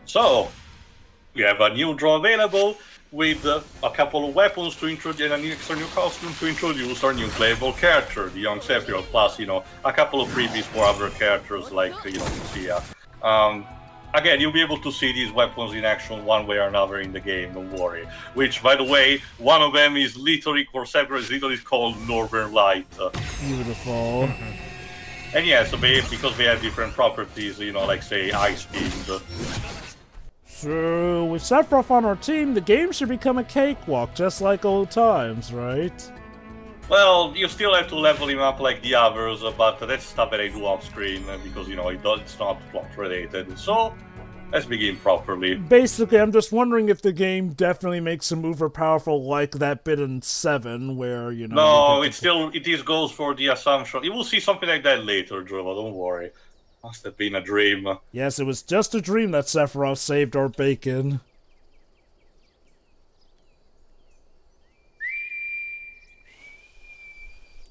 So, we have a new draw available with a couple of weapons to introduce and an extra new costume to introduce our new playable character, the young Sephiroth, plus, a couple of freebies for other characters like, Lucia. Again, you'll be able to see these weapons in action one way or another in the game, don't worry. Which, by the way, one of them is literally, for Sephiroth, is literally called Northern Light. Beautiful. And yeah, so because they have different properties, like, say, Ice Beam. So, with Sephiroth on our team, the game should become a cakewalk, just like old times, right? Well, you still have to level him up like the others, but that's stuff that I do off screen because it's not plot related. So let's begin properly. Basically, I'm just wondering if the game definitely makes him uber powerful like that bit in 7, where No, it goes for the assumption. You will see something like that later, Drova. Don't worry. Must have been a dream. Yes, it was just a dream that Sephiroth saved our bacon.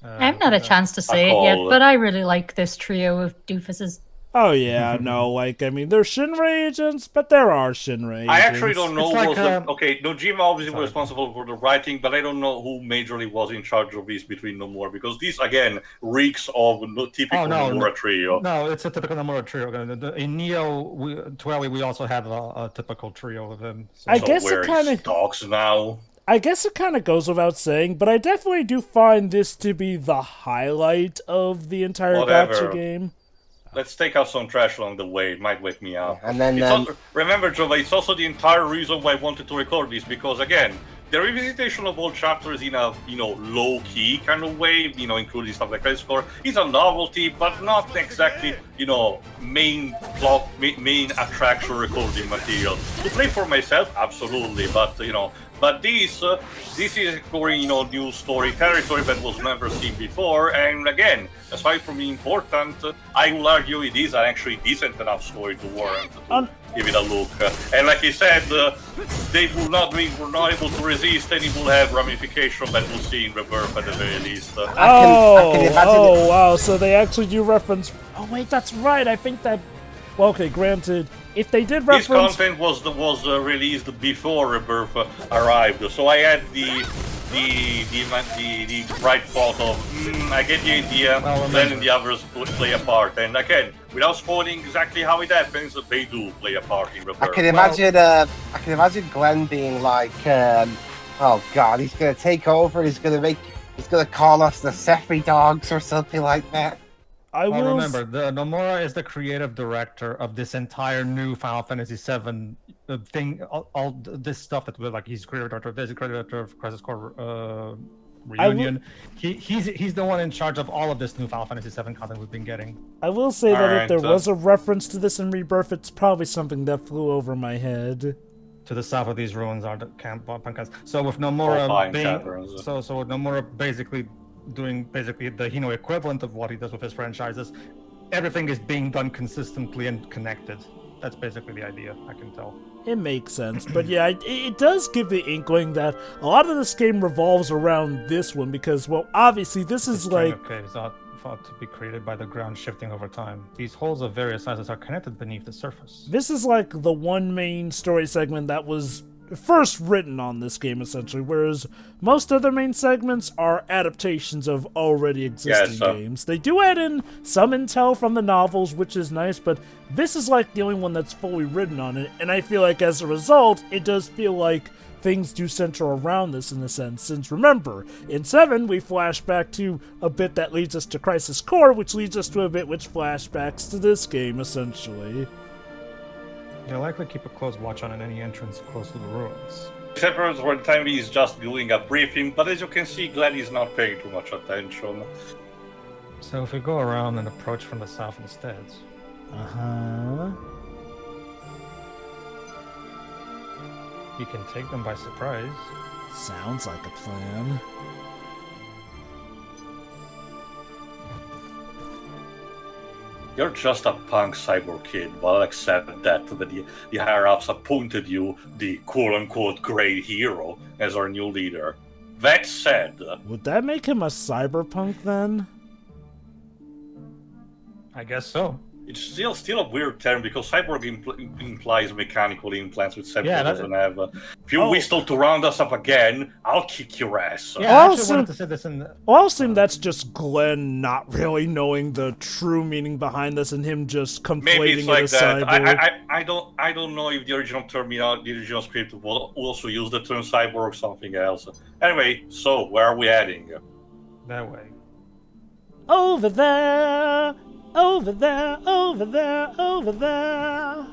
I haven't had a chance to say it yet, but I really like this trio of doofuses. Oh yeah, no, they're Shinra agents, but there are Shinra agents. I actually don't know. Nojima obviously was responsible for the writing, but I don't know who majorly was in charge of this between Nomura, because this again reeks of typical Nomura trio. No, it's a typical Nomura trio. In Neo 12, we also have a typical trio of them. So. I guess it kind of talks now. I guess it kind of goes without saying, but I definitely do find this to be the highlight of the entire gacha game. Let's take out some trash along the way. It might wake me up. And then remember, Jova, it's also the entire reason why I wanted to record this, because again, the revisitation of old chapters in a low-key kind of way, including stuff like Credit Score, is a novelty, but not exactly main plot, main attraction recording material. To play for myself, absolutely, but But this is exploring, new story territory that was never seen before. And again, aside from being important, I will argue it is an actually decent enough story to warrant to give it a look. And like I said, they were not able to resist, and it will have ramifications that we'll see in Rebirth at the very least. Oh, wow! So they actually do reference. Oh wait, that's right. I think that. Well, okay, granted, if they did reference... This content was released before Rebirth arrived, so I had the right thought of, I get the idea, then the others play a part. And again, without spoiling exactly how it happens, they do play a part in Rebirth. I can imagine Glenn being like, oh god, he's gonna take over, he's gonna call us the Sephi dogs or something like that. Remember, Nomura is the creative director of this entire new Final Fantasy VII thing. All this stuff that he's creative director of this, creative director of Crisis Core Reunion. He's the one in charge of all of this new Final Fantasy VII content we've been getting. I will say that if there was a reference to this in Rebirth, it's probably something that flew over my head. To the south of these ruins are the camp Pancas. So with Nomura with Nomura basically doing the Hino equivalent of what he does with his franchises, everything is being done consistently and connected. That's basically the idea, I can tell. It makes sense, but yeah, it does give the inkling that a lot of this game revolves around this one, because, well, obviously this is it's not thought to be created by the ground shifting over time. These holes of various sizes are connected beneath the surface. This is like the one main story segment that was first written on this game, essentially, whereas most other main segments are adaptations of already existing games. They do add in some intel from the novels, which is nice, but this is like the only one that's fully written on it, and I feel like as a result, it does feel like things do center around this in a sense, since remember, in 7 we flash back to a bit that leads us to Crisis Core, which leads us to a bit which flashbacks to this game, essentially. They'll likely keep a close watch on any entrance close to the ruins. Sephiroth for the time he's just doing a briefing, but as you can see, Glenn is not paying too much attention. So if we go around and approach from the south instead... we can take them by surprise. Sounds like a plan. You're just a punk cyborg kid, but I'll accept that the higher-ups appointed you the quote-unquote great hero as our new leader. That said... Would that make him a cyberpunk, then? I guess so. It's still a weird term because cyborg implies mechanical implants, which Sephiroth doesn't have. If you whistle to round us up again, I'll kick your ass. Yeah, I actually wanted to say this in the... I'll assume that's just Glenn not really knowing the true meaning behind this and him just conflating Maybe it's like it as that. cyborg. I don't know if the original term, the original script will also use the term cyborg or something else. Anyway, so where are we heading? That way. Over there! Over there, over there, over there.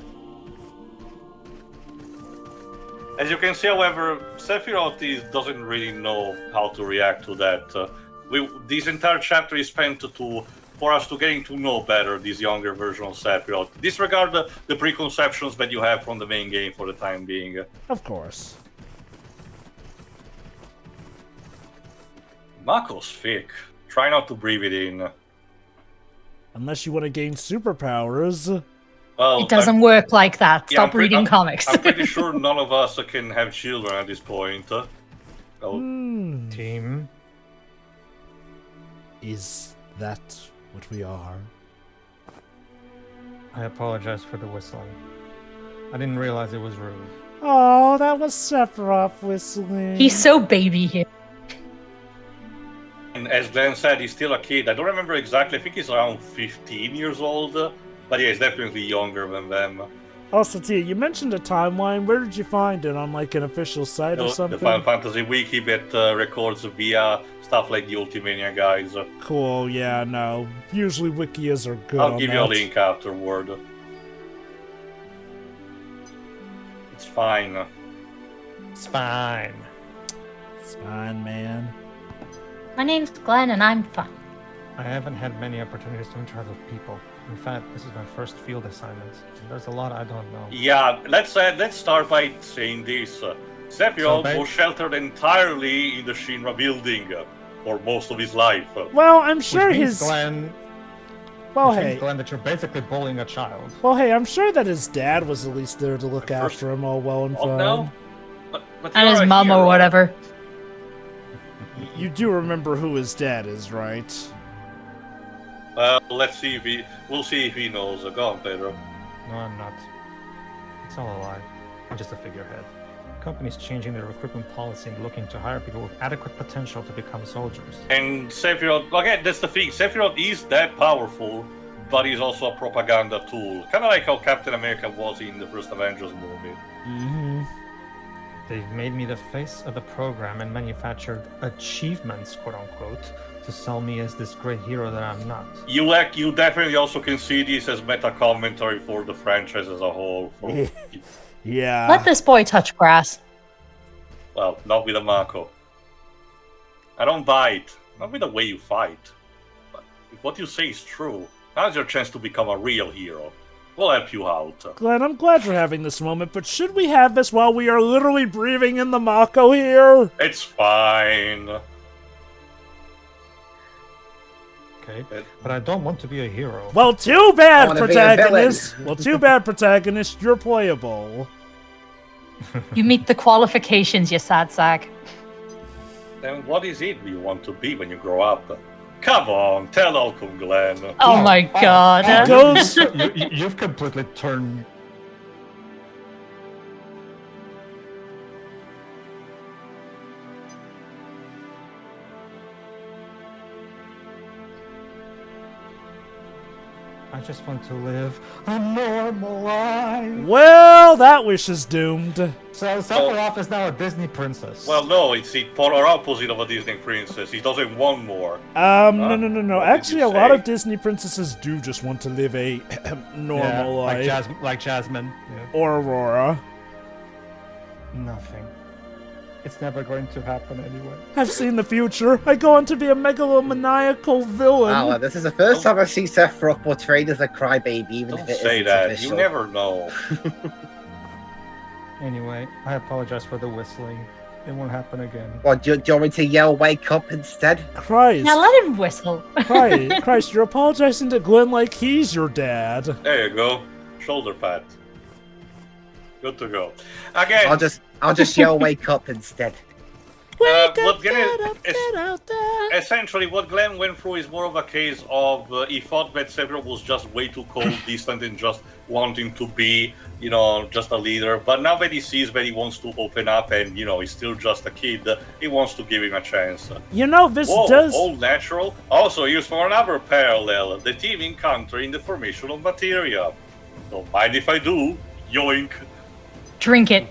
As you can see, however, Sephiroth doesn't really know how to react to that. This entire chapter is spent for us to getting to know better this younger version of Sephiroth. Disregard the preconceptions that you have from the main game for the time being. Of course. Mako's thick. Try not to breathe it in. Unless you want to gain superpowers. Well, It doesn't work like that. Yeah, Stop reading comics. I'm pretty sure none of us can have children at this point. Team. Is that what we are? I apologize for the whistling. I didn't realize it was rude. Oh, that was Sephiroth whistling. He's so baby here. And as Glenn said, he's still a kid. I don't remember exactly. I think he's around 15 years old. But yeah, he's definitely younger than them. Also, Tia, you mentioned a timeline. Where did you find it? On like an official site or something? The Final Fantasy Wiki that records via stuff like the Ultimania guys. Cool, yeah, no. Usually Wikias are good I'll on give that. you a link afterward. It's fine. It's fine. It's fine, man. My name's Glenn, and I'm fine. I haven't had many opportunities to interact with people. In fact, this is my first field assignment. There's a lot I don't know. Yeah, let's start by saying this. Sephiroth was sheltered entirely in the Shinra building for most of his life. Well, I'm sure Which means, his... Glenn, Well, which means, hey. Glenn, that you're basically bullying a child. Well, hey, I'm sure that his dad was at least there to look First- after him all well and Oh fine. no? But And you're his a mom hero. or whatever. You do remember who his dad is, right? Let's see if we'll see if he knows. Go on, Pedro. No, I'm not. It's all a lie. I'm just a figurehead. Companies changing their recruitment policy and looking to hire people with adequate potential to become soldiers. And Sephiroth, again, that's the thing. Sephiroth is that powerful, but he's also a propaganda tool. Kind of like how Captain America was in the first Avengers movie. Mm-hmm. They've made me the face of the program and manufactured achievements, quote-unquote, to sell me as this great hero that I'm not. You definitely also can see this as meta commentary for the franchise as a whole. Yeah. Let this boy touch grass. Well, not with a Mako. I don't buy it. Not with the way you fight. But if what you say is true, now's your chance to become a real hero. We'll help you out. Glenn, I'm glad you're having this moment, but should we have this while we are literally breathing in the Mako here? It's fine. Okay, but I don't want to be a hero. Well, too I bad, wanna be a villain. protagonist. Well, too bad, protagonist. You're playable. You meet the qualifications, you sad sack. Then what is it you want to be when you grow up? Come on, tell Uncle Glenn. Oh my god. It goes. You've completely turned... I just want to live a normal life. Well, that wish is doomed. So Sephiroth is now a Disney princess. Well, no, it's the polar opposite of a Disney princess. He doesn't want more. No. What did Actually, you a lot say? of Disney princesses do just want to live a normal life. like Jasmine. Yeah. Or Aurora. Nothing. It's never going to happen anyway. I've seen the future. I go on to be a megalomaniacal villain. Wow, this is the first time I see Sephiroth portrayed as a crybaby, even Don't if it say isn't that. official. You never know. Anyway, I apologize for the whistling. It won't happen again. What, do you want me to yell wake up instead? Christ. Now let him whistle. Christ, you're apologizing to Glenn like he's your dad. There you go. Shoulder pat. Good to go. Again, I'll just yell wake up instead. Wake what up, Glenn get up, is- get out there. Essentially, what Glenn went through is more of a case of he thought that Sephiroth was just way too cold, distant, and just wanting to be, just a leader. But now that he sees that he wants to open up and, he's still just a kid, he wants to give him a chance. This Whoa, does... all natural. Also, here's for another parallel. The team encounter in the formation of materia. Don't mind if I do. Yoink. Drink it.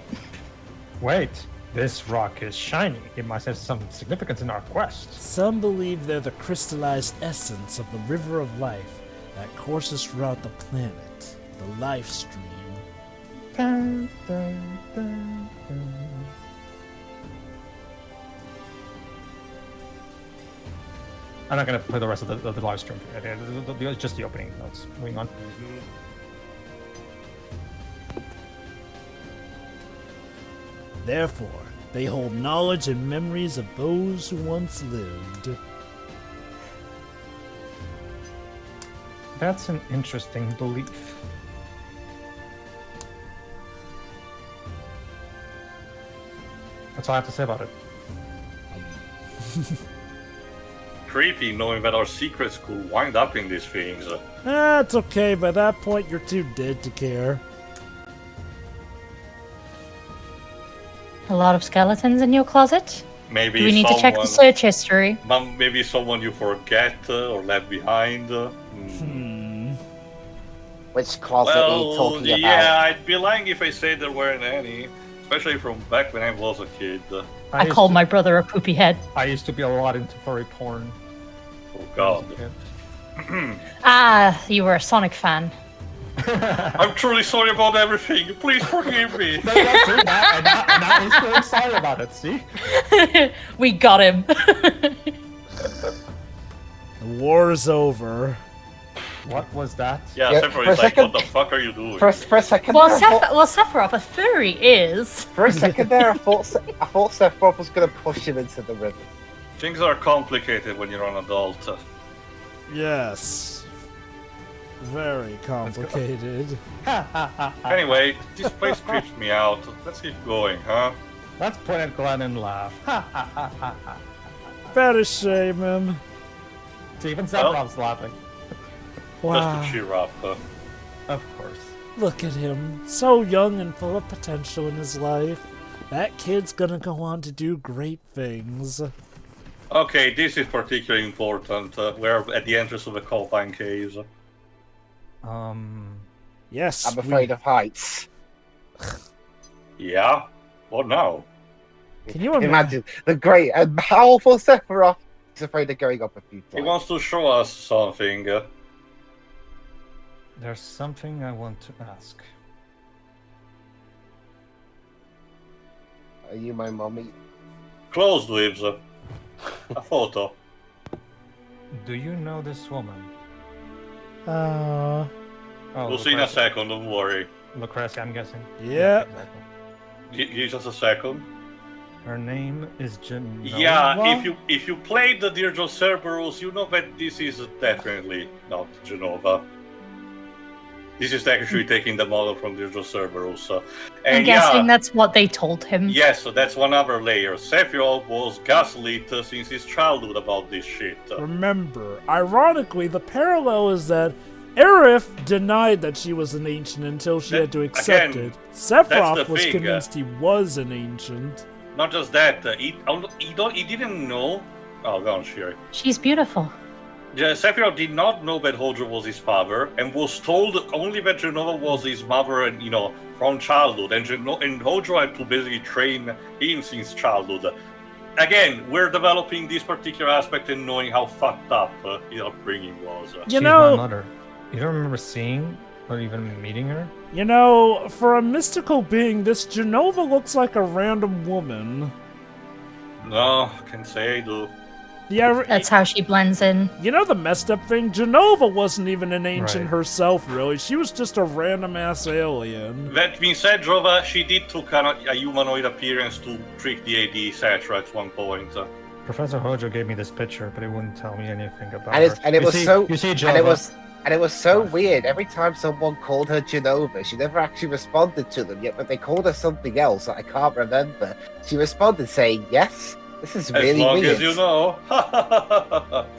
Wait, this rock is shiny. It must have some significance in our quest. Some believe they're the crystallized essence of the river of life that courses throughout the planet, the life stream. Dun, dun, dun, dun. I'm not gonna play the rest of the live stream. Just the opening notes. Moving on. Therefore, they hold knowledge and memories of those who once lived. That's an interesting belief. That's all I have to say about it. Creepy knowing that our secrets could wind up in these things. It's okay, by that point you're too dead to care. A lot of skeletons in your closet? Maybe Do we need to check the search history? Maybe someone you forget or left behind. Which closet are you Well, talking about? yeah, I'd be lying if I said there weren't any. Especially from back when I was a kid. I called my brother a poopy head. I used to be a lot into furry porn. Oh god. Ah, you were a Sonic fan. I'm truly sorry about everything. Please forgive me. No, that's it. Now he's feeling sorry about it, see? We got him. The war's over. What was that? Yeah, Yeah, Sephiroth for a is like, second- what the fuck are you doing? For a second, well, there, I thought- Sephiroth, a furry is. for a second there, I thought Sephiroth was going to push him into the river. Things are complicated when you're an adult. Yes. Very complicated. Anyway, this place creeps me out. Let's keep going, huh? Let's point at Glenn and laugh. Better shame him. See, even Sephiroth's laughing. Wow. Just to cheer up. Of course. Look at him. So young and full of potential in his life. That kid's gonna go on to do great things. Okay, this is particularly important. We're at the entrance of the Colpine Caves. Yes. I'm afraid of heights. Yeah? What now? Can you imagine? Imagine the great and powerful Sephiroth is afraid of going up a few He flights. wants to show us something. There's something I want to ask. Are you my mommy? Closed lips. A photo. Do you know this woman? Uh, Oh, We'll see in a second, don't worry. Lucrezia, I'm guessing. Yeah. Exactly. Give just a second. Her name is Genova. Yeah, if you played the Dirge of Cerberus, you know that this is definitely not Genova. This is actually taking the model from Dirge of Cerberus. I'm And guessing yeah, that's what they told him. yes, so that's one other layer. Sephiroth was gaslit since his childhood about this shit. remember, ironically, the parallel is that Aerith denied that she was an ancient until she had to accept Again, it. Sephiroth that's the was thing, convinced he was an ancient. Not just that, he didn't know. Oh, go on, Shiri. She's beautiful. Yeah, Sephiroth did not know that Hojo was his father, and was told only that Genova was his mother, and from childhood. And Hojo had to basically train him since childhood. Again, we're developing this particular aspect and knowing how fucked up his upbringing was. She's my mother. You don't remember seeing or even meeting her? For a mystical being, this Genova looks like a random woman. No, can say I do. That's how she blends in. The messed up thing? Genova wasn't even an ancient Right. herself, really. She was just a random-ass alien. That being said, Jova, she did took a humanoid appearance to trick the AD Satra at one point. Professor Hojo gave me this picture, but it wouldn't tell me anything about And, her. it was so You see, and Jova, it was so weird. Every time someone called her Genova, she never actually responded to them. Yet when they called her something else that I can't remember, she responded saying yes. This is As really long weird. as you know.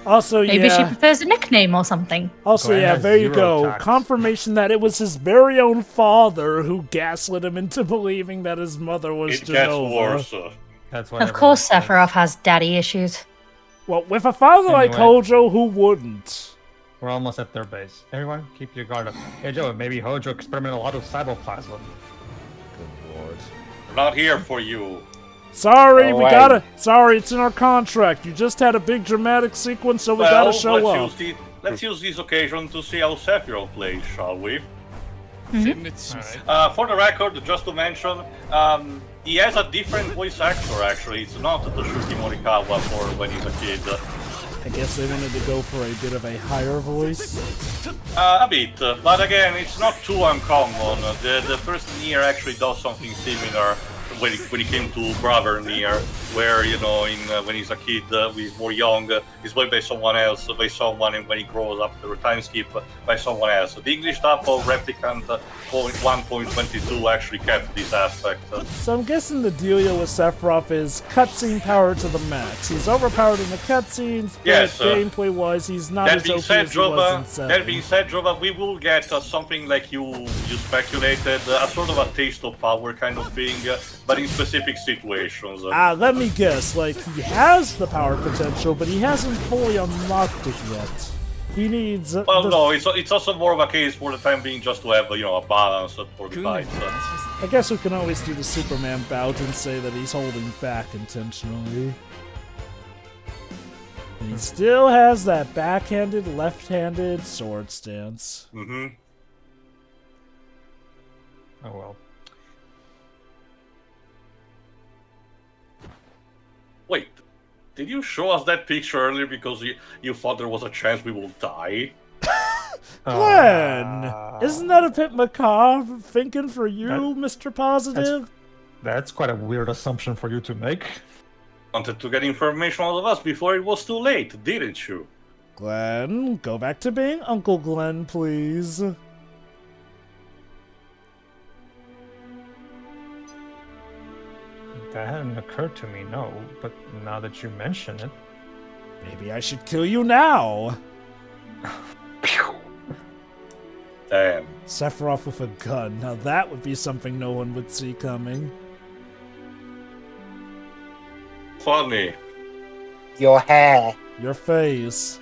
Also, Maybe she yeah. prefers a nickname or something. Also, Glenn yeah, has there you 0 go. tact. Confirmation that it was his very own father who gaslit him into believing that his mother was It gets Genova. worse. That's what Of course, everyone says. Sephiroth has daddy issues. Well, with a father like Anyway. Hojo, who wouldn't? We're almost at their base. Everyone, keep your guard up. Hey Joe, maybe Hojo experimented a lot with cytoplasm. Good lord. We're not here for you. Sorry, Oh, we wait. gotta. Sorry, it's in our contract. You just had a big dramatic sequence, so we gotta show up. Let's use this occasion to see how Sephiroth plays, shall we? Alright. For the record, just to mention, he has a different voice actor, actually. It's not the Shuki Morikawa for when he's a kid. I guess they wanted to go for a bit of a higher voice. A bit, but again, it's not too uncommon. The first Nier actually does something similar when he came to Brother Nier, where, you know, when he's a kid, he's more young, he's played by someone else, and when he grows up, the time skip by someone else. The English dub of Replicant 1.22 actually kept this aspect. So I'm guessing the dealio with Sephiroth is cutscene power to the max. He's overpowered in the cutscenes, but Yes, gameplay-wise, he's not That as being OP said, as he was in Jova, 7. we will get something like you speculated, a sort of a taste of power kind of thing, but in specific situations. Let me guess. Like, he has the power potential, but he hasn't fully unlocked it yet. He needs. Well, no, it's also more of a case for the time being just to have, you know, a balance for the fights. I guess we can always do the Superman bout and say that he's holding back intentionally. And he still has that backhanded, left-handed sword stance. Mm-hmm. Oh well. Wait, did you show us that picture earlier because you thought there was a chance we will die? Glenn! Isn't that a bit macabre thinking for you, Mr. Positive? That's quite a weird assumption for you to make. Wanted to get information out of us before it was too late, didn't you? Glenn, go back to being Uncle Glenn, please. That hadn't occurred to me, no. But now that you mention it, Maybe I should kill you now. Damn. Sephiroth with a gun. Now that would be something no one would see coming. Funny. Your hair. Your face.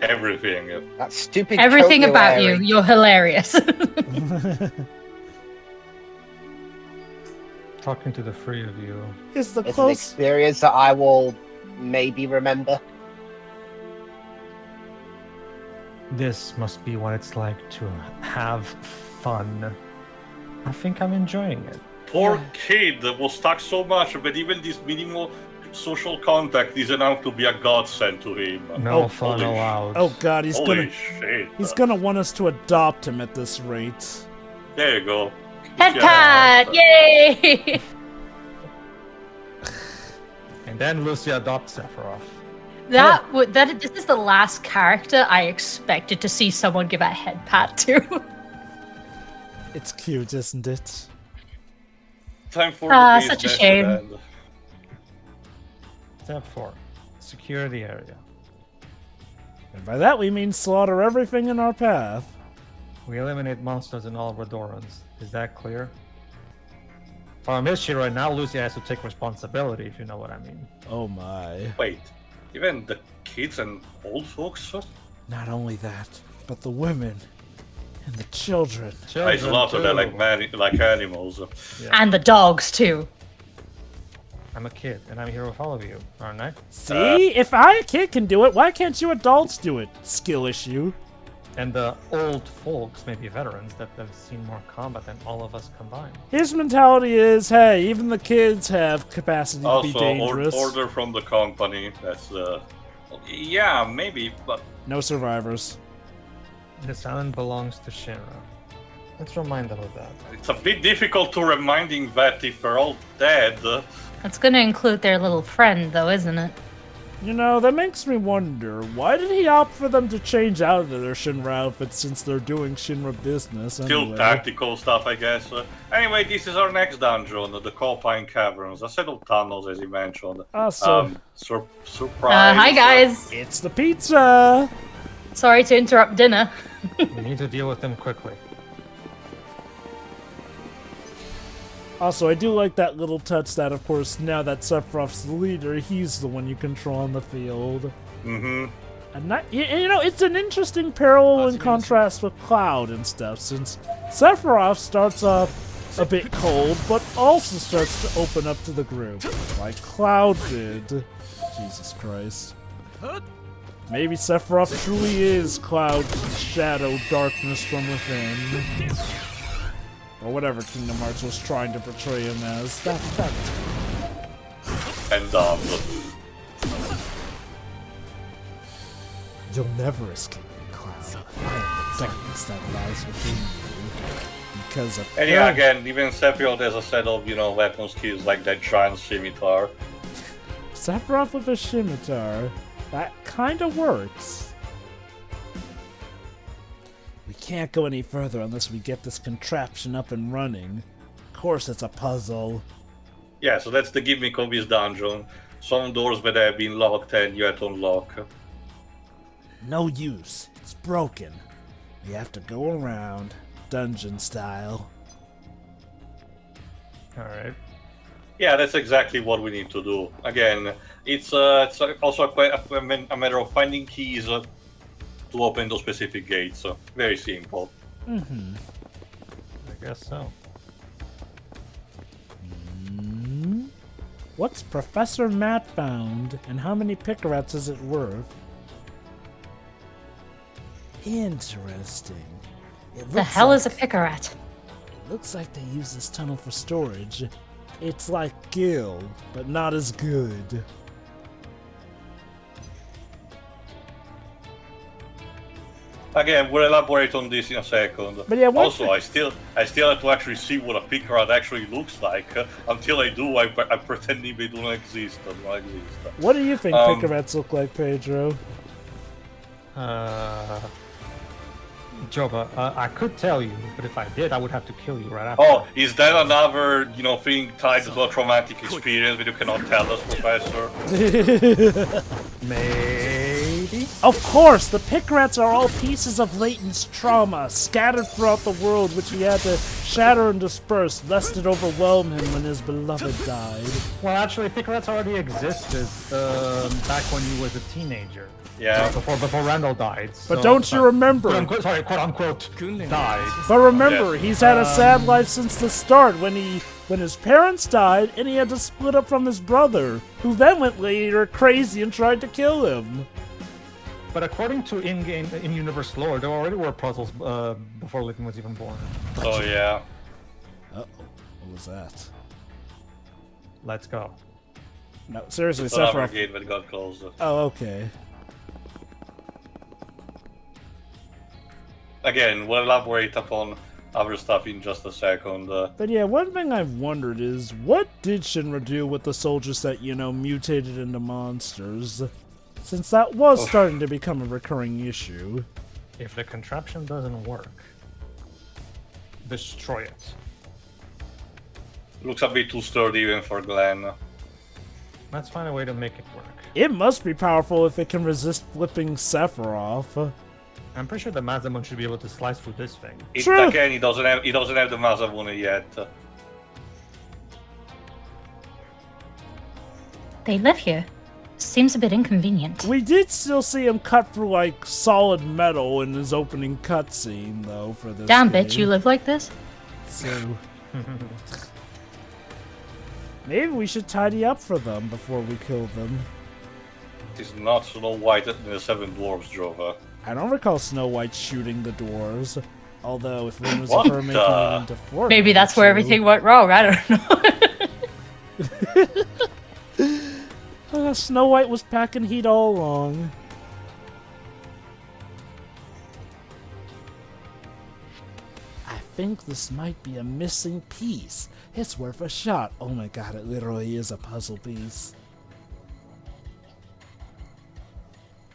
Everything. That stupid Everything coat you're about wearing. you, you're hilarious. talking to the three of you, Is the It's an close. experience that I will maybe remember. this must be what it's like to have fun. I think I'm enjoying it. Poor kid was stuck so much, but even this minimal social contact is enough to be a godsend to him. No Oh, fun holy allowed. Oh god, he's Holy gonna. shit. He's gonna want us to adopt him at this rate. There you go. Head Yeah. pat! Yay! And then Lucia adopts Sephiroth. This is the last character I expected to see someone give a head pat to. It's cute, isn't it? Time for the such a business shame. to end. Step 4. Secure the area. And by that we mean slaughter everything in our path. We eliminate monsters and all Redorans. Is that clear? For Mishiro, now Lucia has to take responsibility, if you know what I mean. Oh my. Wait, even the kids and old folks? Not only that, but the women and the children. I slaughter them like animals. And the dogs, too. I'm a kid, and I'm here with all of you, aren't I? See? If a kid can do it, why can't you adults do it? Skill issue. And the old folks may be veterans that have seen more combat than all of us combined. His mentality is, hey, even the kids have capacity to be Also, dangerous. order from the company. That's yeah, maybe, but No survivors. This island belongs to Shinra. Let's remind them of that. it's a bit difficult to reminding that if they're all dead. That's gonna include their little friend, though, isn't it? You know, that makes me wonder, why did he opt for them to change out of their Shinra outfits since they're doing Shinra business anyway? Still tactical stuff, I guess. Anyway, this is our next dungeon, the Corpine Caverns. A set of tunnels, as you mentioned. Awesome. Surprise. Hi guys. It's the pizza! Sorry to interrupt dinner. We need to deal with them quickly. Also, I do like that little touch that, of course, now that Sephiroth's the leader, he's the one you control on the field. Mm-hmm. And that, you know, it's an interesting parallel in contrast with Cloud and stuff, since Sephiroth starts off a bit cold, but also starts to open up to the group, like Cloud did. Jesus Christ. Maybe Sephiroth truly is Cloud's shadow darkness from within. Or whatever Kingdom Hearts was trying to portray him as. And, You'll never escape me, Cloud. I am the darkness that lies within you. Because of And yeah, again, even Sephiroth has a set of, weapon skills like that giant scimitar. Sephiroth with a scimitar. That kinda works. We can't go any further unless we get this contraption up and running. Of course it's a puzzle. Yeah, so that's the gimmick of this dungeon. Some doors that have been locked and you have to unlock. No use. It's broken. We have to go around, dungeon style. Alright. Yeah, that's exactly what we need to do. Again, it's also a matter of finding keys to open those specific gates. Very simple. Mm-hmm. I guess so. What's Professor Matt found, and how many picarats is it worth? Interesting. The hell is a picarat? It looks like they use this tunnel for storage. It's like Gil, but not as good. Again, we'll elaborate on this in a second. But yeah, also, I still have to actually see what a picarat actually looks like. Until I do, I'm pretending they do not exist. What do you think picarats look like, Pedro? Joba, I could tell you, but if I did, I would have to kill you right after. Oh, is that another, thing tied to a traumatic experience that you cannot tell us, Professor? Maybe? Of course, the picarats are all pieces of Leighton's trauma, scattered throughout the world, which he had to shatter and disperse, lest it overwhelm him when his beloved died. Well, actually, picarats already existed back when you was a teenager. Yeah. Before Randall died. But so, don't you remember? Quote unquote, died. But remember, he's had a sad life since the start, when his parents died and he had to split up from his brother, who then went later crazy and tried to kill him. But according to in-universe lore, there already were puzzles before Leighton was even born. Oh yeah. Uh-oh. What was that? Let's go. No, seriously, It's another Sephiroth. gate that got closed. Oh, okay. Again, we'll elaborate upon other stuff in just a second. But yeah, one thing I've wondered is, what did Shinra do with the soldiers that, mutated into monsters? Since that was starting to become a recurring issue. If the contraption doesn't work, destroy it. Looks a bit too sturdy even for Glenn. Let's find a way to make it work. It must be powerful if it can resist flipping Sephiroth. I'm pretty sure the Mazamon should be able to slice through this thing. True. Again, he doesn't have the Mazavune yet. They live here. Seems a bit inconvenient. We did still see him cut through, like, solid metal in his opening cutscene, though, for this Damn, game. bitch, you live like this? So... maybe we should tidy up for them before we kill them. It is not Snow White and the Seven Dwarfs, Jova. I don't recall Snow White shooting the dwarves. Although, if rumors What of her making the? it into Fortnite, Maybe that's where everything went wrong. I don't know. Snow White was packing heat all along. I think this might be a missing piece. It's worth a shot. Oh my god, it literally is a puzzle piece.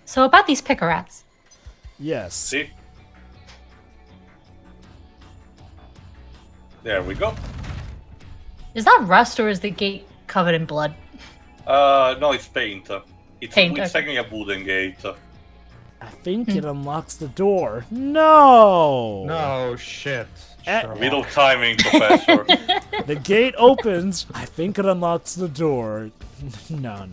So about these picarats. Yes. See? There we go. Is that rust or is the gate covered in blood? No, it's paint. It's Paint, it's okay. technically a wooden gate. I think it unlocks the door. No! No shit. Sherlock. Little timing, Professor. The gate opens. I think it unlocks the door. No.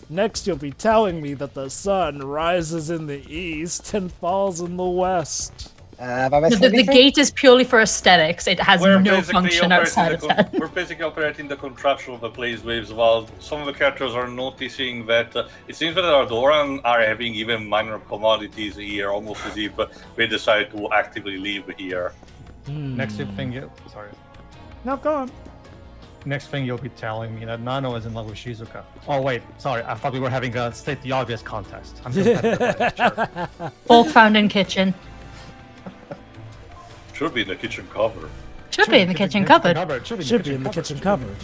Next, you'll be telling me that the sun rises in the east and falls in the west. Have I missed The anything? gate is purely for aesthetics. It has We're no basically function outside of that. We're basically operating the contraption of the place waves, while some of the characters are noticing that it seems that our Doran are having even minor commodities here, almost as if they decided to actively live here. Next thing you sorry. No, go on. Next thing you'll be telling me that Nano is in love with Shizuka. Oh wait, sorry, I thought we were having a state the obvious contest. I'm competitive, sure. Bulk found in kitchen. Should be in the kitchen cover. Should be in the kitchen cupboard. Should be in the kitchen cupboard.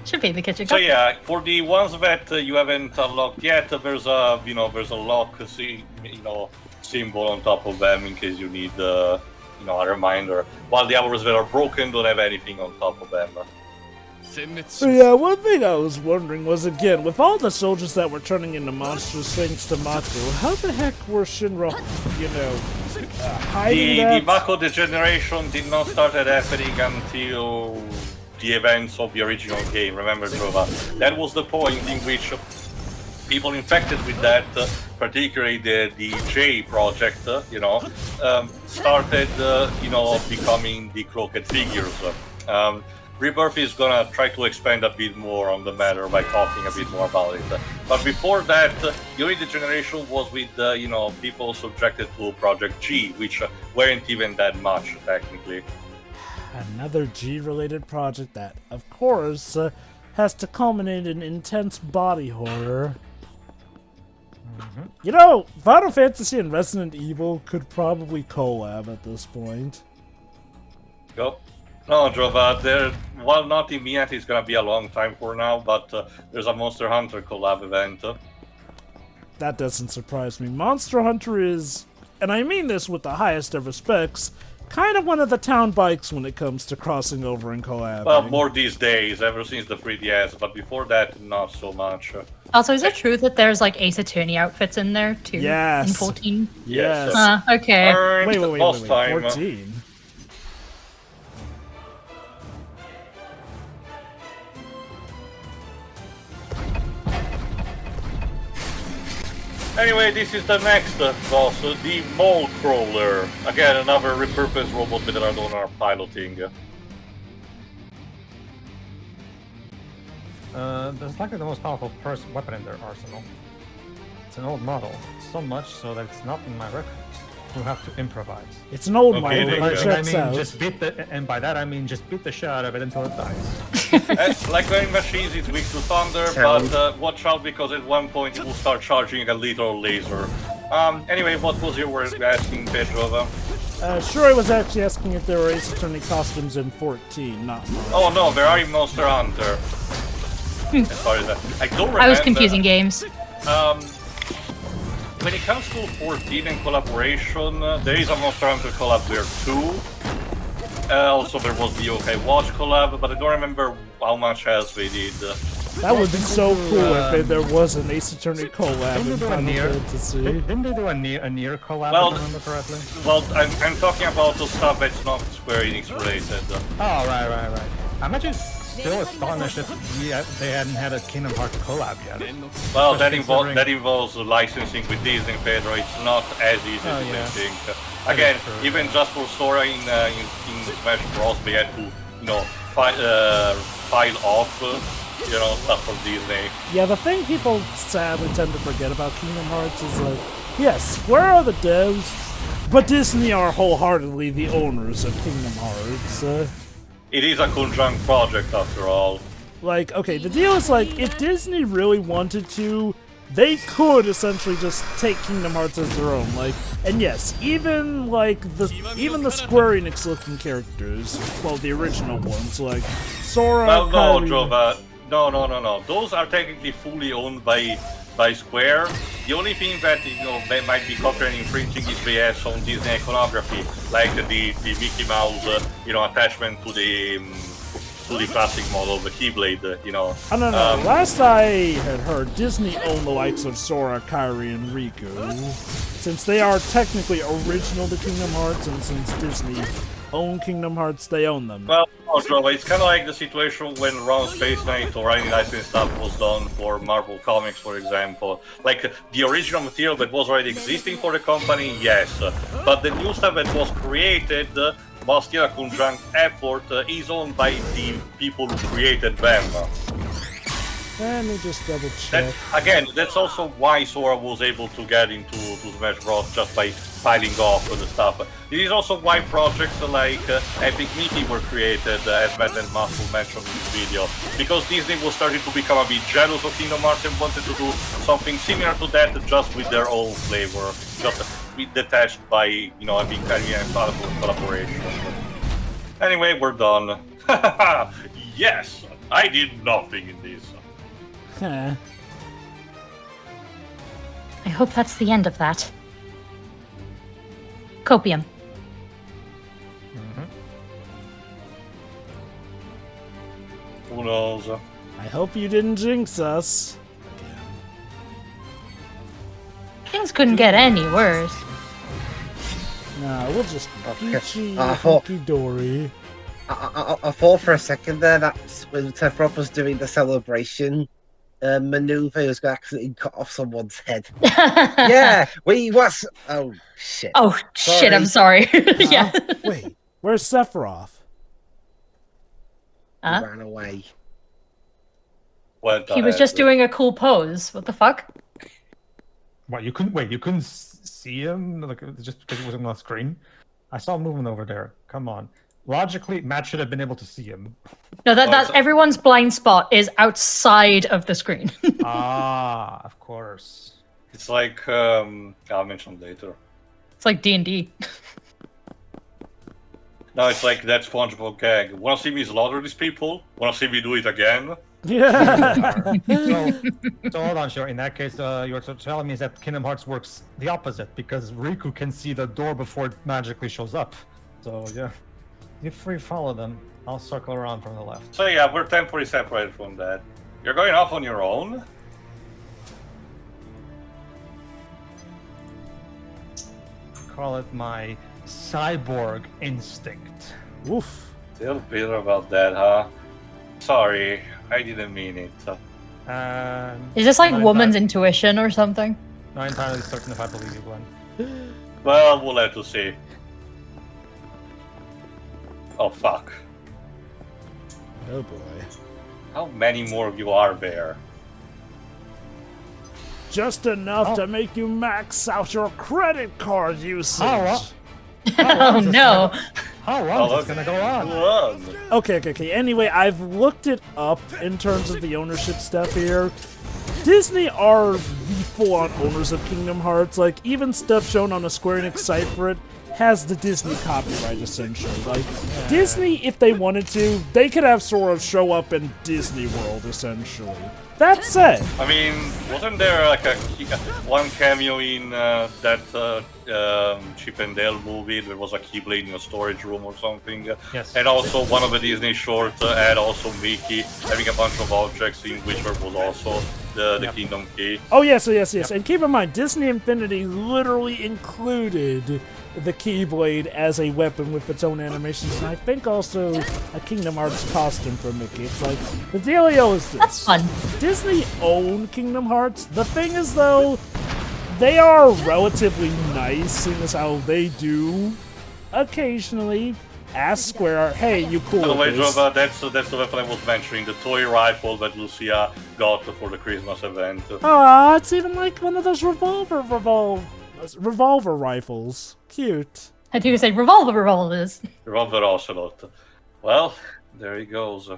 Should be in the kitchen So cupboard. yeah, for the ones that you haven't unlocked yet, there's a lock symbol on top of them in case you need a reminder. While the others that are broken don't have anything on top of them. So yeah, one thing I was wondering was, again, with all the soldiers that were turning into monsters thanks to Mako, how the heck were Shinra, hiding The that? Mako degeneration did not start happening until the events of the original game. Remember, Drova? That was the point in which people infected with that, particularly the J project, started, becoming the cloaked figures. Rebirth is gonna try to expand a bit more on the matter by talking a bit more about it. But before that, the only degeneration was with people subjected to Project G, which weren't even that much technically. Another G-related project that, of course, has to culminate in intense body horror. Final Fantasy and Resident Evil could probably collab at this point. Yep. No, Drova, while not immediate, it's gonna be a long time for now, but there's a Monster Hunter collab event. That doesn't surprise me. Monster Hunter is, and I mean this with the highest of respects, kind of one of the town bikes when it comes to crossing over and collabing. Well, more these days, ever since the 3DS, but before that, not so much. Also, is it true that there's like Ace Attorney outfits in there too? Yes. In 14? Yes. Okay. Earned Wait, boss time. 14? Anyway, this is the next boss, the Mole Crawler. Again, another repurposed robot that are piloting. That's likely the most powerful weapon in their arsenal. It's an old model, so much so that it's not in my records. You have to improvise. It's an old Okay, model, there but you it go. checks out. And by that I mean just beat the shit out of it until it dies. Like going machines, it's weak to thunder, but watch out because at one point it will start charging a little laser. Anyway, what was your word asking, Petrova? Shuri was actually asking if there were Ace Attorney costumes in 14, not mine. Oh no, there are in Monster Hunter. As far as that, I don't remember. I was confusing games. When it comes to 14 and collaboration, there is a Monster Hunter collab there too. Also, there was the Yokai Watch collab, but I don't remember how much else they did. That would be so cool if there was an Ace Attorney collab Didn't in they do a Final Nier? Fantasy. Didn't they do a Nier collab, Well, if I remember correctly? Well, I'm talking about the stuff that's not Square Enix related. Oh, right. I'm actually still astonished if they hadn't had a Kingdom Hearts collab yet. Well, Especially that involves licensing with Disney, Pedro. It's not as easy as you think. Again, is true. even just for Sora in Smash Bros, they had to, file off, stuff from Disney. Yeah, the thing people sadly tend to forget about Kingdom Hearts is like, yes, Square are the devs, but Disney are wholeheartedly the owners of Kingdom Hearts. It is a conjunct project after all. Like, okay, the deal is like, if Disney really wanted to, they could essentially just take Kingdom Hearts as their own. Like, and yes, even the Square Enix looking characters, well, the original ones, like Sora. Well, no, Kylie- Jova. No. Those are technically fully owned by Square. The only thing that they might be copying and infringing is BS on Disney iconography, like the Mickey Mouse attachment to the classic model of the Keyblade. I don't know. Last I had heard, Disney owned the likes of Sora, Kairi, and Riku, since they are technically original to Kingdom Hearts, and since Disney own Kingdom Hearts, they own them. Well, it's kind of like the situation when Ron Space Knight or any licensing stuff was done for Marvel Comics, for example. Like, the original material that was already existing for the company, yes. But the new stuff that was created, while still a conjunct effort, is owned by the people who created them. Let me just double check. That's also why Sora was able to get into Smash Bros. Just by fighting off with the stuff. It is also why projects like Epic Mickey were created, as Matt and Lucia mentioned in this video, because Disney was starting to become a bit jealous of Kingdom Hearts and wanted to do something similar to that, just with their own flavor, just detached by a big career and collaboration. Anyway, we're done. Yes, I did nothing in this. Huh. I hope that's the end of that. Copium. Who knows? I hope you didn't jinx us. Things couldn't get any worse. No, we'll just peachy, thought- hunky-dory. I thought for a second there that when Sephiroth was doing the celebration maneuver, he was going to accidentally cut off someone's head. Yeah, we was. Oh shit! Oh shit! I'm sorry. Yeah. Wait, where's Sephiroth? He Huh? ran away. He was just doing a cool pose. What the fuck? What, you couldn't see him just because he wasn't on the screen? I saw him moving over there. Come on. Logically, Matt should have been able to see him. No, that's everyone's blind spot is outside of the screen. Ah, of course. It's like I'll mention it later. It's like D&D. No, it's like that SpongeBob gag. Wanna see me slaughter these people? Wanna see me do it again? Yeah. So hold on, sure. In that case, you're telling me is that Kingdom Hearts works the opposite because Riku can see the door before it magically shows up. So yeah, you free follow them. I'll circle around from the left. So yeah, we're temporarily separated from that. You're going off on your own? Call it my cyborg instinct. Oof. Still bitter about that, huh? Sorry, I didn't mean it. Is this like Not woman's entirely- intuition or something? Not entirely certain if I believe you, Glenn. Well, we'll have to see. Oh, fuck. Oh boy. How many more of you are there? Just enough to make you max out your credit card usage. Oh no. How long is this gonna go on? Run. Okay. Anyway, I've looked it up in terms of the ownership stuff here. Disney are the full-on owners of Kingdom Hearts. Like, even stuff shown on a Square Enix site for it has the Disney copyright, essentially. Like, Disney, if they wanted to, they could have Sora show up in Disney World, essentially. That said, I mean, wasn't there like one cameo in that Chip and Dale movie? There was a Keyblade in a storage room or something. Yes. And also one of the Disney shorts had also Mickey having a bunch of objects in which there was also the Kingdom Key. oh yes. And keep in mind, Disney Infinity literally included the Keyblade as a weapon with its own animations, and I think also a Kingdom Hearts costume for Mickey. It's like, the dealio is this. That's fun. Disney own Kingdom Hearts. The thing is, though, they are relatively nice, seeing as how they do occasionally ask Square, hey, you cool By the way, with this? Jova, that's the weapon I was mentioning, the toy rifle that Lucia got for the Christmas event. Aw, it's even like one of those revolver rifles. Cute. I do say revolvers. Revolver Ocelot. Well, there he goes.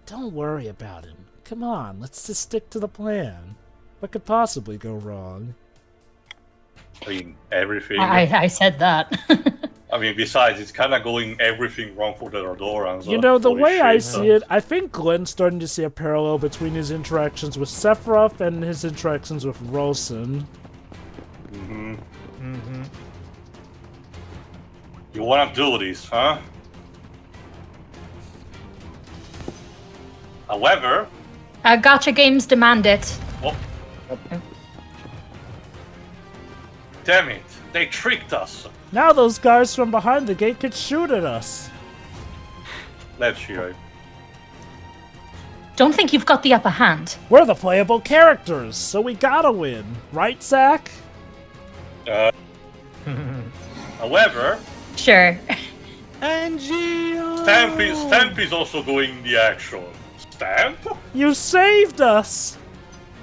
Don't worry about him. Come on, let's just stick to the plan. What could possibly go wrong? I mean, everything. I said that. I mean, besides, it's kind of going everything wrong for the Ardorans. You know, the Holy way I shit, see it, I think Glenn's starting to see a parallel between his interactions with Sephiroth and his interactions with Rolson. You want to do this, huh? However... Gacha games demand it. Oh. Damn it, they tricked us. Now those guys from behind the gate could shoot at us. Let's hear it. Don't think you've got the upper hand. We're the playable characters, so we gotta win. Right, Zach? However... Sure. Stamp is also going the action. Stamp? You saved us!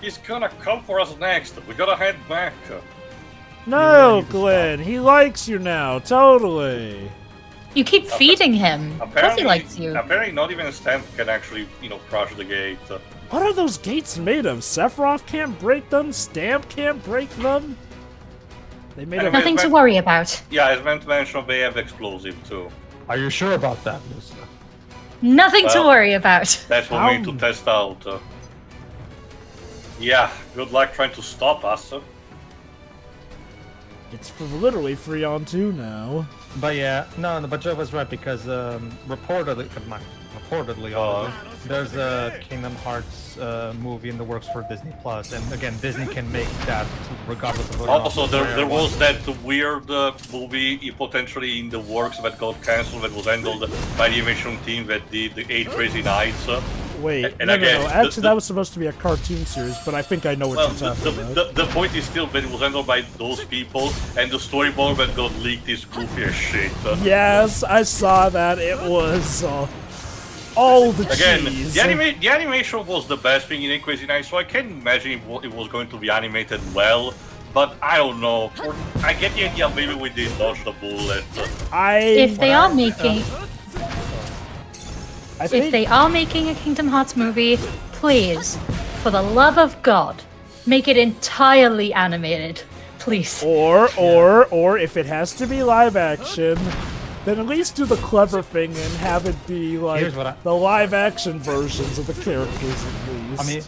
He's gonna come for us next. We gotta head back. No, Glenn, he likes you now, totally. You keep feeding him. Of course he likes you. Apparently not even a Stamp can actually, crush the gate. What are those gates made of? Sephiroth can't break them? Stamp can't break them? They made of... Nothing to worry about. Yeah, as meant to mention, they have explosive too. Are you sure about that, Lucia? Nothing to worry about. That's what we need to test out. Yeah, good luck trying to stop us. It's literally 3-on-2 now. But yeah, no, but Joe was right because reportedly, there's a Kingdom Hearts movie in the works for Disney Plus, and again, Disney can make that regardless of whether. Also, there was that weird movie potentially in the works that got cancelled that was handled by the animation team that did the 8 Crazy Nights. Wait, and no. again, Actually, that was supposed to be a cartoon series, but I think I know what you're talking about. The point is still that it was handled by those people, and the storyboard that got leaked is goofy as shit. Yes, I saw that. It was all the Again, cheese. the animation was the best thing in 8 Crazy Nights, so I can imagine it was going to be animated well. But I don't know. I get the idea maybe we did dodge the bullet. If they are making... If they are making a Kingdom Hearts movie, please, for the love of God, make it entirely animated, please. Or if it has to be live action, then at least do the clever thing and have it be like the live action versions of the characters at least. I mean,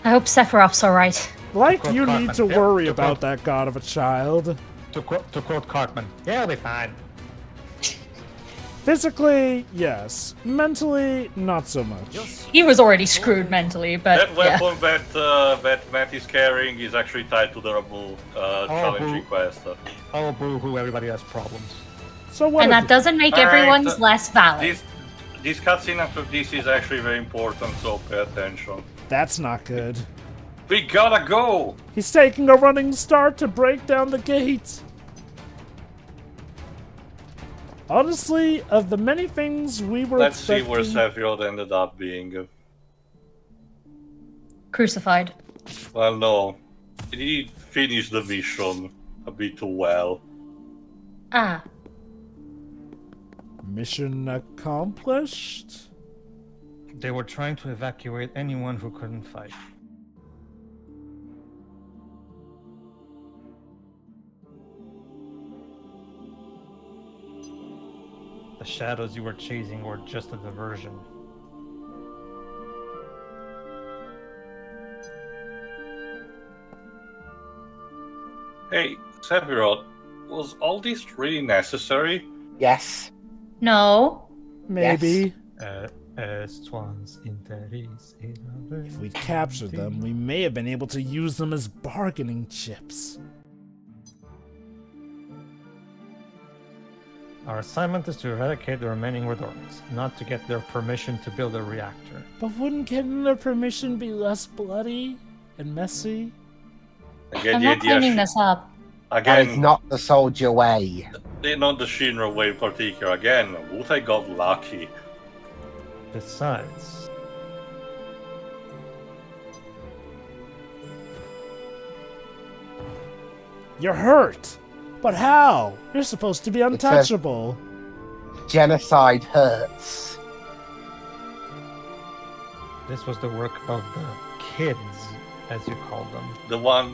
I hope Sephiroth's alright. Like you need to worry about that god of a child. To quote Cartman, yeah, it'll be fine. Physically, yes. Mentally, not so much. He was already screwed mentally, but that weapon that Matt is carrying is actually tied to the Rabu challenge request. Oh, boo-hoo, everybody has problems. So what? And that doesn't make everyone's less valid. This cutscene after this is actually very important, so pay attention. That's not good. We gotta go! He's taking a running start to break down the gates. Honestly, of the many things we were expecting... see where Sephiroth ended up being. Crucified. Well, no. He finished the mission a bit too well. Ah. Mission accomplished? They were trying to evacuate anyone who couldn't fight. The shadows you were chasing were just a diversion. Hey, Sephiroth, was all this really necessary? Yes. No. Maybe. If we captured them, we may have been able to use them as bargaining chips. Our assignment is to eradicate the remaining Redorans, not to get their permission to build a reactor. But wouldn't getting their permission be less bloody and messy? I'm not cleaning this up. That is not the soldier way. Not the Shinra way in particular. Again, Wutai got lucky. Besides... You're hurt! But how? You're supposed to be untouchable. genocide hurts. This was the work of the kids, as you call them.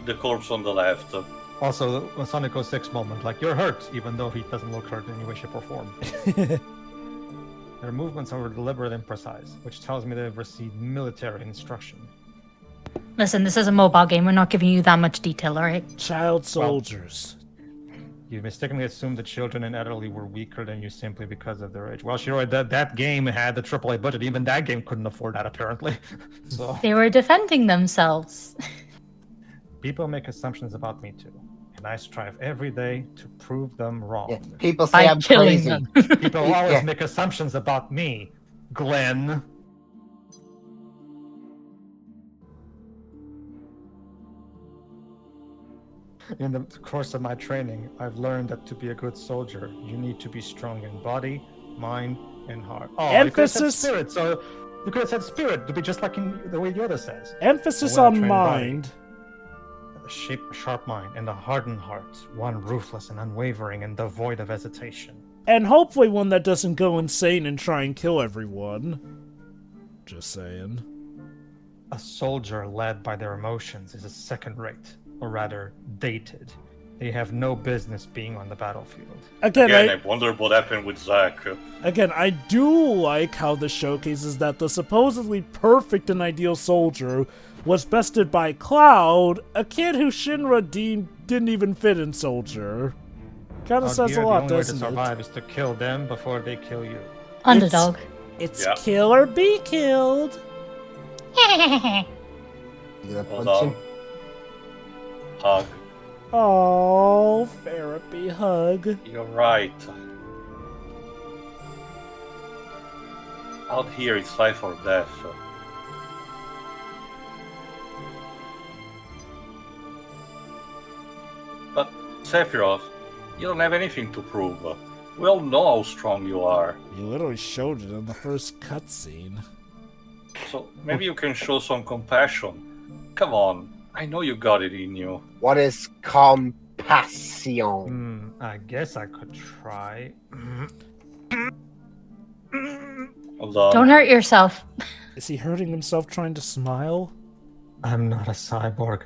The corpse on the left. Also, a Sonic 06 moment, like, you're hurt, even though he doesn't look hurt in any way, shape, or form. Their movements are deliberate and precise, which tells me they've received military instruction. Listen, this is a mobile game. We're not giving you that much detail, alright? Child soldiers. You mistakenly assumed the children in elderly were weaker than you simply because of their age. Well, sure, that game had the AAA budget. Even that game couldn't afford that, apparently. So They were defending themselves. people make assumptions about me too, and I strive every day to prove them wrong. Yeah. People say By I'm killing crazy. them. People always Yeah. make assumptions about me, Glenn. In the course of my training, I've learned that to be a good soldier, you need to be strong in body, mind, and heart. Oh, you could have said Emphasis- spirit. So you could have said spirit to be just like in the way Yoda says. Emphasis A on well-trained body. mind. A sharp mind and a hardened heart, one ruthless and unwavering and devoid of hesitation. And hopefully one that doesn't go insane and try and kill everyone. Just saying. A soldier led by their emotions is a second-rate, or rather, dated. They have no business being on the battlefield. Again, Again, I wonder what happened with Zack. I do like how this showcases that the supposedly perfect and ideal soldier was bested by Cloud, a kid who Shinra didn't even fit in soldier. Kind of Out says here, a lot, the only way to doesn't survive is to kill them before they kill you. Underdog. It's Yeah. kill or be killed. You gonna Hold punch on. him? Hug. Oh, therapy hug. You're right. Out here, it's life or death. But, Sephiroth, you don't have anything to prove. We all know how strong you are. You literally showed it in the first cutscene. So maybe you can show some compassion. Come on, I know you got it in you. What is compassion? I guess I could try. Hold on. Don't hurt yourself. Is he hurting himself trying to smile? I'm not a cyborg.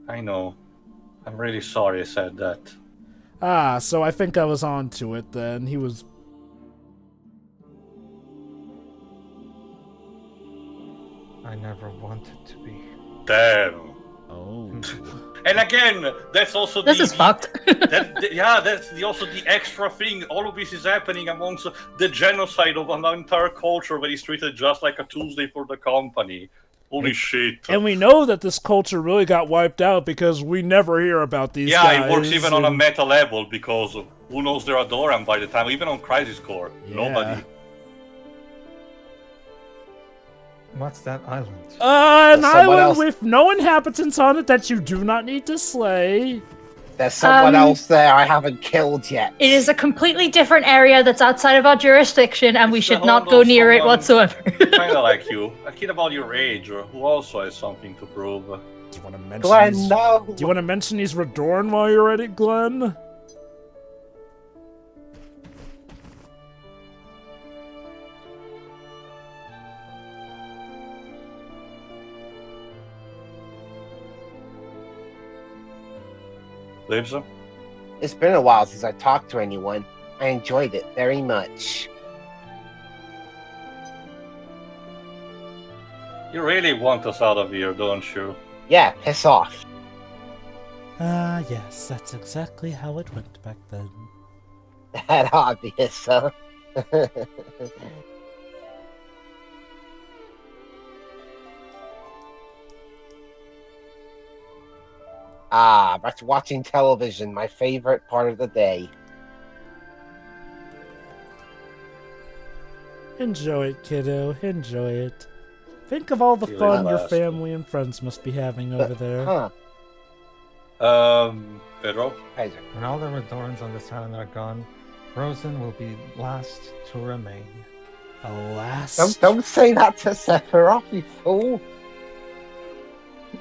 I know. I'm really sorry I said that. Ah, so I think I was on to it then. He was... I never wanted to be. Damn. Oh. And again, that's also This is fucked. that's also the extra thing. All of this is happening amongst the genocide of an entire culture that is treated just like a Tuesday for the company. Holy shit. And we know that this culture really got wiped out because we never hear about these guys. It works even on a and- meta level because who knows their Adoram by the time, even on Crisis Core. Yeah. Nobody. What's that island? An There's someone island else- with no inhabitants on it that you do not need to slay. There's someone Um, else there I haven't killed yet. It is a completely different area that's outside of our jurisdiction, and we It's should the not home go of near it someone- whatsoever. Kinda like you. A kid about your age who also has something to prove. Do you want to mention Glenn, he's... no. Do you want to mention he's Radorn while you're at it, Glenn? Lives? It's been a while since I talked to anyone. I enjoyed it very much. You really want us out of here, don't you? Yeah, piss off. Ah, yes, that's exactly how it went back then. That obvious, huh? That's watching television, my favorite part of the day. Enjoy it, kiddo. Enjoy it. Think of all the Feel fun like your last. family and friends must be having over there. Pedro? Pleasure. When all the Redorans on this island are gone, Rosen will be last to remain. Alas. Don't say that to Sephiroth, you fool.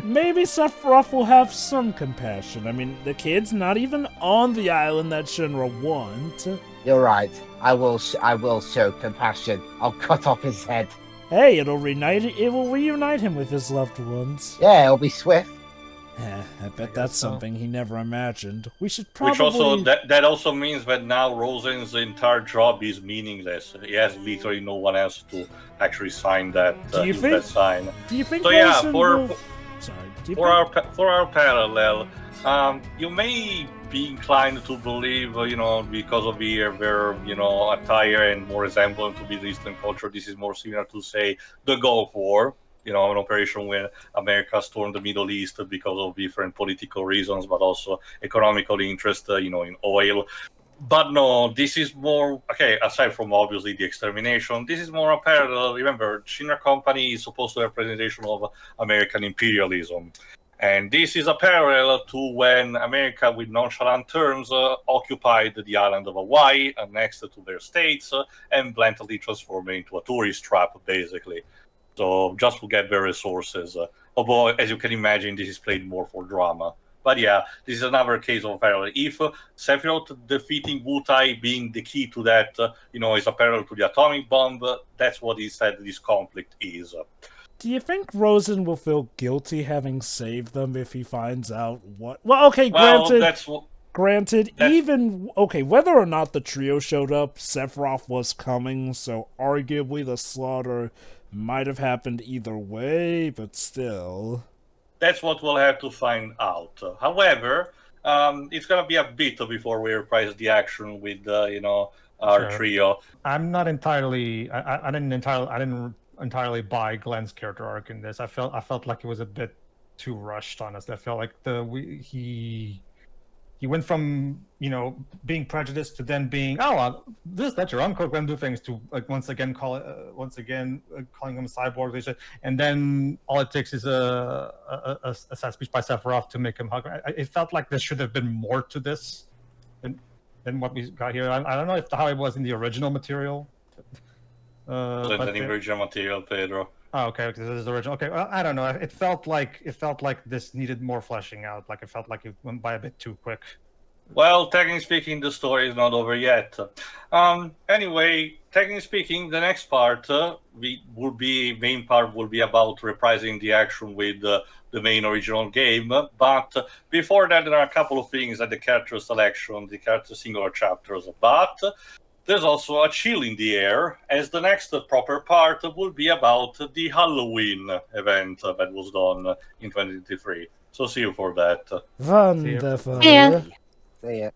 maybe Sephiroth will have some compassion. I mean, the kid's not even on the island that Shinra want. You're right. I will show compassion. I'll cut off his head. Hey, it will reunite him with his loved ones. Yeah, it'll be swift. I bet that's something he never imagined. We should probably... Which also, that also means that now Rosen's entire job is meaningless. He has literally no one else to actually sign that, that sign. Do you think so? Rosen for our parallel, you may be inclined to believe, because of their, attire and more resemblant to Middle Eastern culture, this is more similar to, say, the Gulf War. An operation where America stormed the Middle East because of different political reasons, but also economical interest, in oil. But no, this is more, okay, aside from obviously the extermination, this is more a parallel. Remember, Shinra Company is supposed to have representation of American imperialism. And this is a parallel to when America, with nonchalant terms, occupied the island of Hawaii, annexed to their states, and blatantly transformed it into a tourist trap, basically. So just to get their resources. Although, as you can imagine, this is played more for drama. But yeah, this is another case of parallel. If Sephiroth defeating Wutai being the key to that, is a parallel to the atomic bomb, that's what he said this conflict is. Do you think Rosen will feel guilty having saved them if he finds out what... Well, okay, granted, whether or not the trio showed up, Sephiroth was coming, so arguably the slaughter might have happened either way, but still. That's what we'll have to find out. However, it's gonna be a bit before we reprise the action with our trio. I'm not entirely. I didn't entirely buy Glenn's character arc in this. I felt like it was a bit too rushed. Honestly, I felt like he went from being prejudiced to then being that's your uncle going to do things to once again calling him a cyborg, and then all it takes is a sad speech by Sephiroth to make him hug. It felt like there should have been more to this than what we got here. I don't know how it was in the original material. The original material, Pedro. Oh, okay. This is the original. Okay, well, I don't know. It felt like this needed more fleshing out. Like it felt like it went by a bit too quick. Well, technically speaking, the story is not over yet. Anyway, technically speaking, the next part main part will be about reprising the action with the main original game. But before that, there are a couple of things at the character selection, the character singular chapters. But there's also a chill in the air, as the next proper part will be about the Halloween event that was done in 2023. So see you for that. Wonderful. Yeah. See ya.